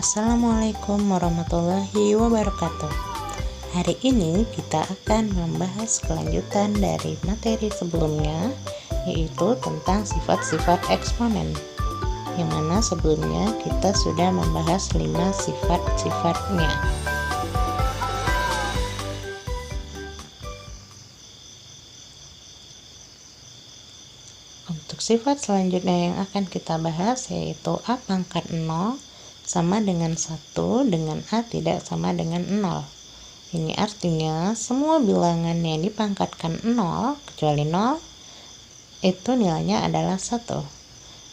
Assalamualaikum warahmatullahi wabarakatuh. Hari ini kita akan membahas kelanjutan dari materi sebelumnya, yaitu tentang sifat-sifat eksponen, yang mana sebelumnya kita sudah membahas 5 sifat-sifatnya. Untuk sifat selanjutnya yang akan kita bahas yaitu A pangkat 0 sama dengan 1 dengan A tidak sama dengan 0. Ini artinya semua bilangan yang dipangkatkan 0 kecuali 0 itu nilainya adalah 1.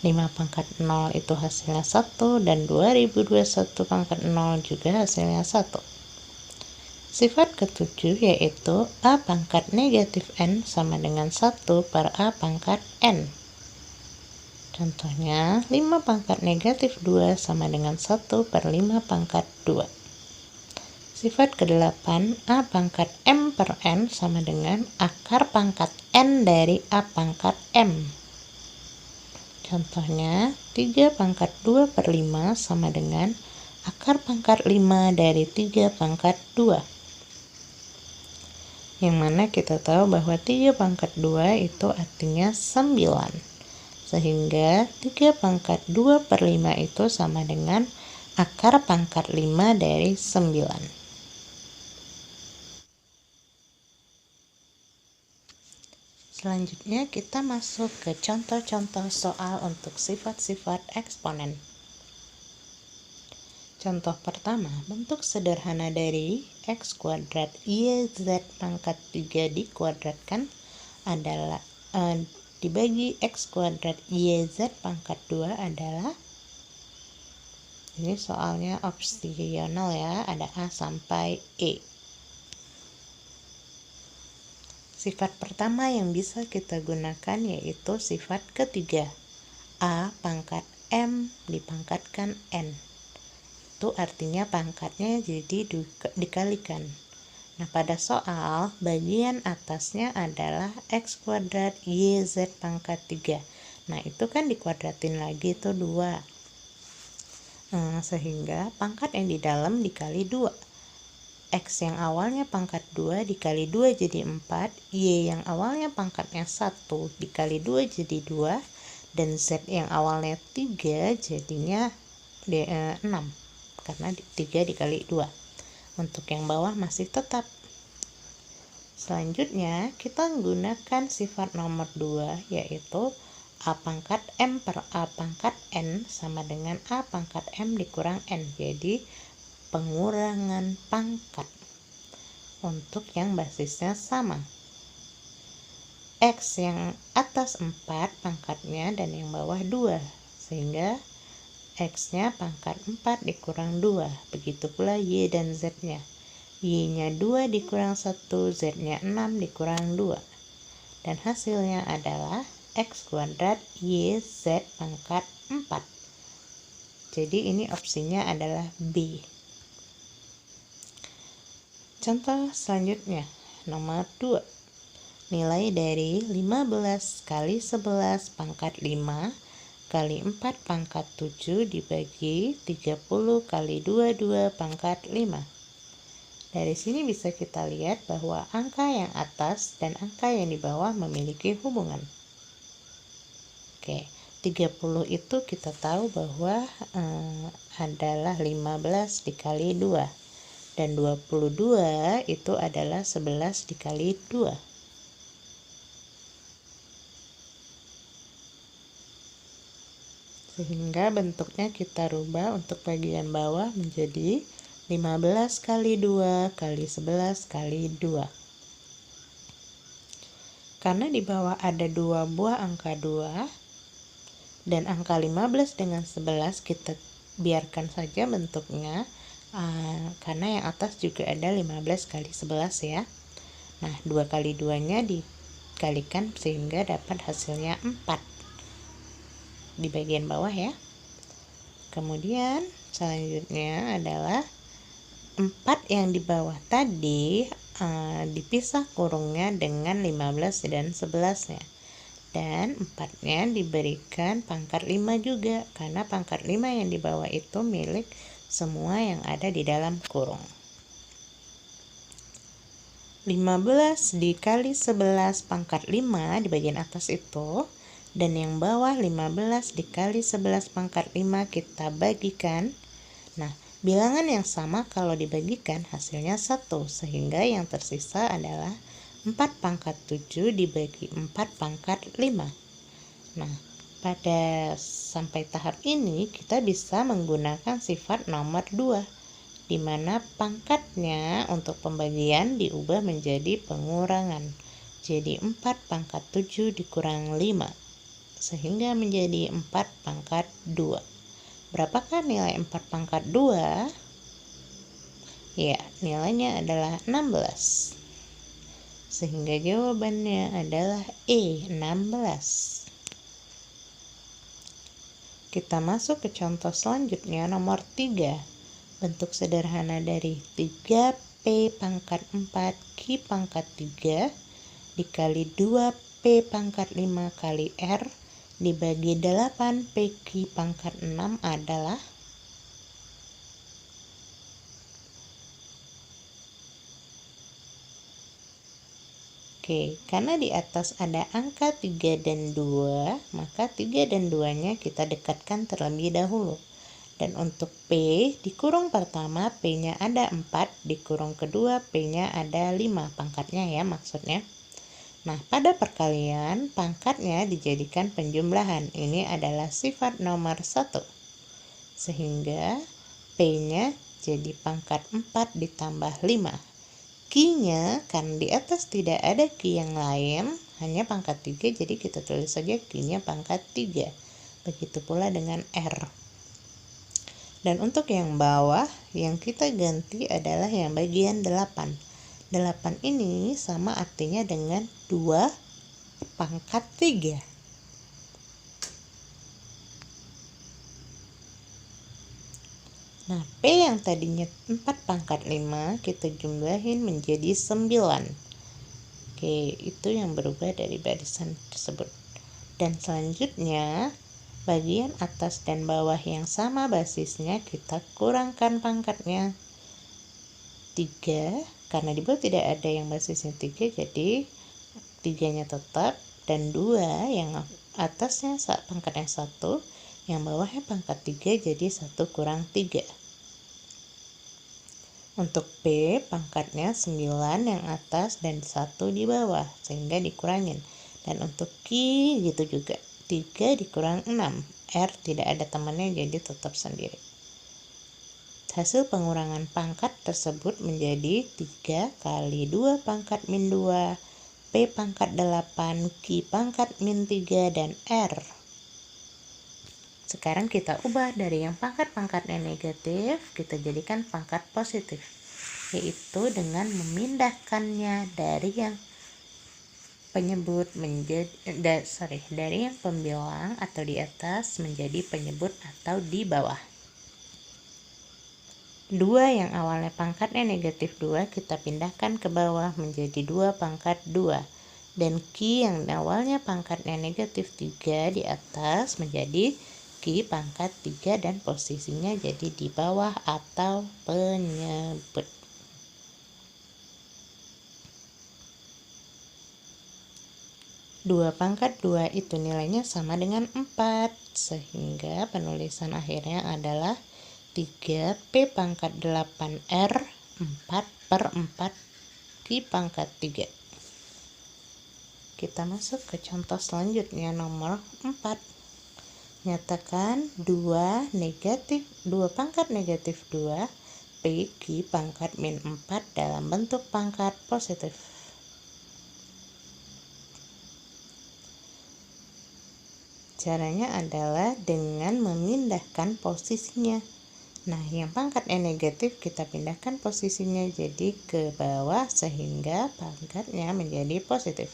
5 pangkat 0 itu hasilnya 1 dan 2021 pangkat 0 juga hasilnya 1. Sifat ketujuh yaitu A pangkat negatif N sama dengan 1 per A pangkat N. Contohnya, 5 pangkat negatif 2 sama dengan 1 per 5 pangkat 2. Sifat ke-8, A pangkat M per N sama dengan akar pangkat N dari A pangkat M. Contohnya, 3 pangkat 2 per 5 sama dengan akar pangkat 5 dari 3 pangkat 2. Yang mana kita tahu bahwa 3 pangkat 2 itu artinya 9. Sehingga 3 pangkat 2 per 5 itu sama dengan akar pangkat 5 dari 9. Selanjutnya kita masuk ke contoh-contoh soal untuk sifat-sifat eksponen. Contoh pertama, bentuk sederhana dari x kuadrat YZ pangkat 3 dikuadratkan adalah dibagi x kuadrat YZ pangkat 2 adalah, ini soalnya opsional ya, ada A sampai E. Sifat pertama yang bisa kita gunakan yaitu sifat ketiga, A pangkat M dipangkatkan N. Itu artinya pangkatnya jadi dikalikan. Nah, pada soal bagian atasnya adalah x kuadrat YZ pangkat 3. Nah, itu kan dikuadratin lagi itu 2. Sehingga pangkat yang di dalam dikali 2. X yang awalnya pangkat 2 dikali 2 jadi 4. Y yang awalnya pangkatnya 1 dikali 2 jadi 2. Dan Z yang awalnya 3 jadinya 6. Karena 3 dikali 2. Untuk yang bawah masih tetap. Selanjutnya kita menggunakan sifat nomor 2 yaitu A pangkat M per A pangkat N sama dengan A pangkat M dikurang N. Jadi pengurangan pangkat untuk yang basisnya sama. X yang atas 4 pangkatnya dan yang bawah 2. Sehingga X-nya pangkat 4 dikurang 2, begitu pula Y dan Z-nya. Y-nya 2 dikurang 1, Z-nya 6 dikurang 2. Dan hasilnya adalah X kuadrat YZ pangkat 4. Jadi ini opsinya adalah B. Contoh selanjutnya, nomor 2. Nilai dari 15 kali 11 pangkat 5 kali 4 pangkat 7 dibagi 30 kali 22 pangkat 5. Dari sini bisa kita lihat bahwa angka yang atas dan angka yang di bawah memiliki hubungan. Oke, 30 itu kita tahu bahwa adalah 15 dikali 2. Dan 22 itu adalah 11 dikali 2. Sehingga bentuknya kita rubah untuk bagian bawah menjadi 15 kali 2 kali 11 kali 2. Karena di bawah ada 2 buah angka 2 dan angka 15 dengan 11 kita biarkan saja bentuknya karena yang atas juga ada 15 kali 11 ya. Nah, 2 kali 2-nya dikalikan sehingga dapat hasilnya 4. Di bagian bawah ya. Kemudian selanjutnya adalah 4 yang di bawah tadi dipisah kurungnya dengan 15 dan 11-nya. Dan 4-nya diberikan pangkat 5 juga karena pangkat 5 yang di bawah itu milik semua yang ada di dalam kurung. 15 dikali 11 pangkat 5 di bagian atas itu, dan yang bawah 15 dikali 11 pangkat 5 kita bagikan. Nah, bilangan yang sama kalau dibagikan hasilnya 1, sehingga yang tersisa adalah 4 pangkat 7 dibagi 4 pangkat 5. Nah, pada sampai tahap ini kita bisa menggunakan sifat nomor 2, di mana pangkatnya untuk pembagian diubah menjadi pengurangan. Jadi 4 pangkat 7 dikurang 5, sehingga menjadi 4 pangkat 2. Berapakah nilai 4 pangkat 2? Ya, nilainya adalah 16. Sehingga jawabannya adalah E, 16. Kita masuk ke contoh selanjutnya, nomor 3. Bentuk sederhana dari 3P pangkat 4 Q pangkat 3 dikali 2P pangkat 5 kali R dibagi 8P Q pangkat 6 adalah. Oke, karena di atas ada angka 3 dan 2, maka 3 dan 2-nya kita dekatkan terlebih dahulu. Dan untuk P, di kurung pertama P-nya ada 4, di kurung kedua P-nya ada 5, pangkatnya ya maksudnya. Nah, pada perkalian, pangkatnya dijadikan penjumlahan. Ini adalah sifat nomor 1. Sehingga P-nya jadi pangkat 4 ditambah 5. Q-nya, karena di atas tidak ada Q yang lain, hanya pangkat 3, jadi kita tulis saja Q-nya pangkat 3. Begitu pula dengan R. Dan untuk yang bawah, yang kita ganti adalah yang bagian 8. 8 ini sama artinya dengan 2 pangkat 3. Nah, P yang tadinya 4 pangkat 5 kita jumlahin menjadi 9. Oke, itu yang berubah dari barisan tersebut. Dan selanjutnya, bagian atas dan bawah yang sama basisnya kita kurangkan pangkatnya 3. Karena di bawah tidak ada yang basisnya 3, jadi 3-nya tetap. Dan 2 yang atasnya pangkatnya 1, yang bawahnya pangkat 3, jadi 1 kurang 3. Untuk P pangkatnya 9 yang atas dan 1 di bawah, sehingga dikurangin. Dan untuk Q gitu juga, 3 dikurang 6. R tidak ada temannya, jadi tetap sendiri. Hasil pengurangan pangkat tersebut menjadi 3 kali 2 pangkat min 2, P pangkat 8, Q pangkat min 3, dan R. Sekarang kita ubah dari yang pangkat-pangkatnya negatif, kita jadikan pangkat positif, yaitu dengan memindahkannya dari yang penyebut dari yang pembilang atau di atas menjadi penyebut atau di bawah. 2 yang awalnya pangkatnya negatif 2 kita pindahkan ke bawah menjadi 2 pangkat 2. Dan Q yang awalnya pangkatnya negatif 3 di atas menjadi Q pangkat 3 dan posisinya jadi di bawah atau penyebut. Dua pangkat 2 itu nilainya sama dengan 4, sehingga penulisan akhirnya adalah 3P pangkat 8R 4/4 Q pangkat 3. Kita masuk ke contoh selanjutnya, nomor 4. Nyatakan 2 pangkat negatif 2 P Q pangkat min 4 dalam bentuk pangkat positif. Caranya adalah dengan memindahkan posisinya. Nah, yang pangkatnya negatif kita pindahkan posisinya jadi ke bawah sehingga pangkatnya menjadi positif.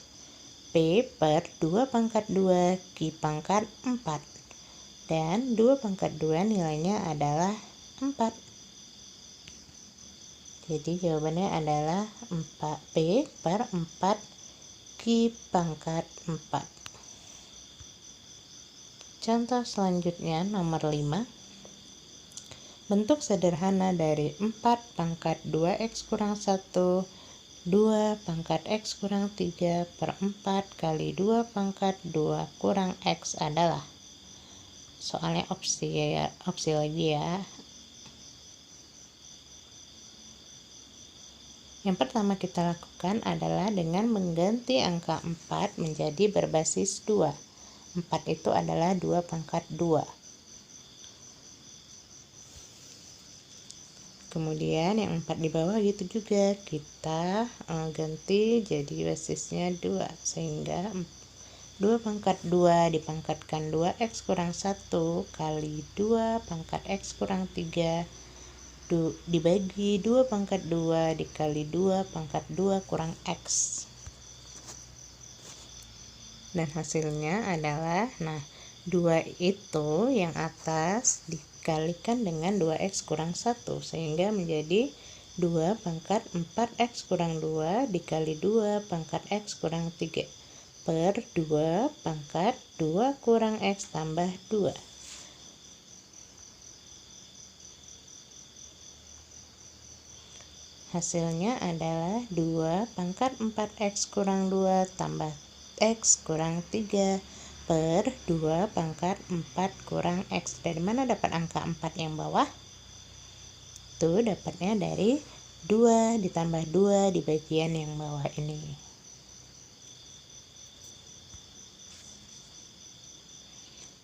P per 2 pangkat 2 Q pangkat 4. Dan 2 pangkat 2 nilainya adalah 4. Jadi jawabannya adalah 4P per 4 Q pangkat 4. Contoh selanjutnya nomor 5. Bentuk sederhana dari 4 pangkat 2x kurang 1, 2 pangkat x kurang 3 per 4 kali 2 pangkat 2 kurang x adalah, soalnya opsi lagi ya. Yang pertama kita lakukan adalah dengan mengganti angka 4 menjadi berbasis 2. 4 itu adalah 2 pangkat 2. Kemudian yang 4 di bawah gitu juga kita ganti jadi basisnya 2, sehingga 2 pangkat 2 dipangkatkan 2x kurang 1 kali 2 pangkat x kurang 3 dibagi 2 pangkat 2 dikali 2 pangkat 2 kurang x. Dan hasilnya adalah, 2 itu yang atas dikalikan dengan 2x kurang 1, sehingga menjadi 2 pangkat 4x kurang 2 dikali 2 pangkat x kurang 3 per 2 pangkat 2 kurang x tambah 2. Hasilnya adalah 2 pangkat 4x kurang 2 tambah x kurang 3 per 2 pangkat 4 kurang x. Dari mana dapat angka 4 yang bawah? Tuh, dapatnya dari 2 ditambah 2 di bagian yang bawah ini.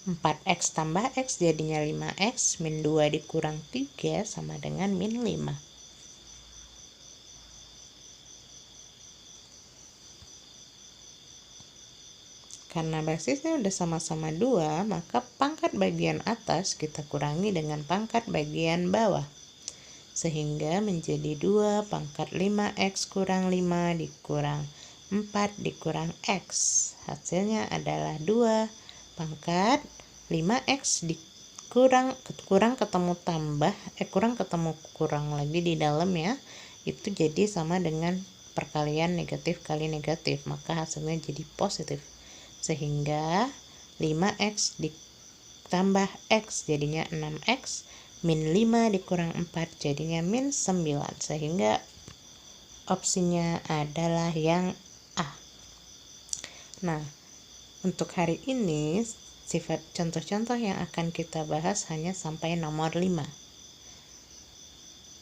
Empat x tambah x jadinya 5x, min 2 dikurang 3 sama dengan min 5. Karena basisnya udah sama-sama 2, maka pangkat bagian atas kita kurangi dengan pangkat bagian bawah. Sehingga menjadi 2 pangkat 5x kurang 5 dikurang 4 dikurang x. Hasilnya adalah 2 pangkat 5x kurang ketemu tambah, kurang ketemu kurang lagi di dalam ya. Itu jadi sama dengan perkalian negatif kali negatif, maka hasilnya jadi positif. Sehingga 5x ditambah x jadinya 6x, min 5 dikurang 4 jadinya min 9, sehingga opsinya adalah yang A. Nah, untuk hari ini sifat contoh-contoh yang akan kita bahas hanya sampai nomor 5.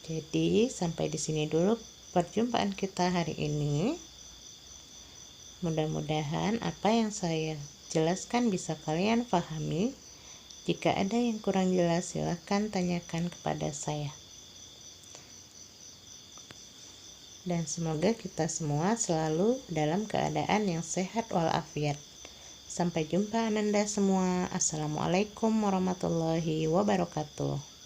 Jadi sampai di sini dulu perjumpaan kita hari ini. Mudah-mudahan apa yang saya jelaskan bisa kalian pahami. Jika ada yang kurang jelas, silahkan tanyakan kepada saya. Dan semoga kita semua selalu dalam keadaan yang sehat walafiat. Sampai jumpa Ananda semua. Assalamualaikum warahmatullahi wabarakatuh.